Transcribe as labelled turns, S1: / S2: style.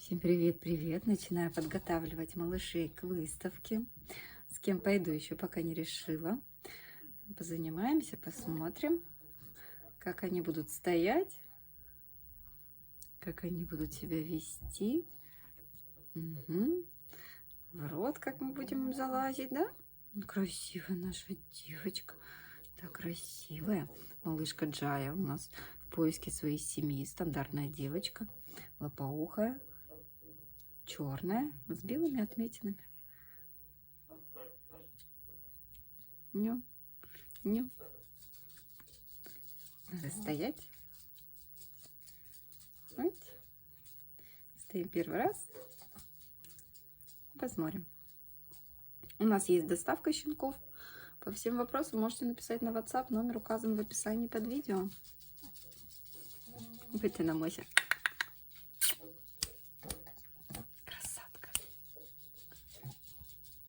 S1: Всем привет-привет! Начинаю подготавливать малышей к выставке. С кем пойду, еще пока не решила. Позанимаемся, посмотрим, как они будут стоять, как они будут себя вести. Угу. В рот как мы будем им залазить, да? Красивая наша девочка. Так красивая. Малышка Джая у нас в поиске своей семьи. Стандартная девочка. Лопоухая. Черная, с белыми отметинами. Ню, ню. Надо стоять. Вот. Стоим первый раз. Посмотрим. У нас есть доставка щенков. По всем вопросам можете написать на WhatsApp. Номер указан в описании под видео. Выйти на Мося.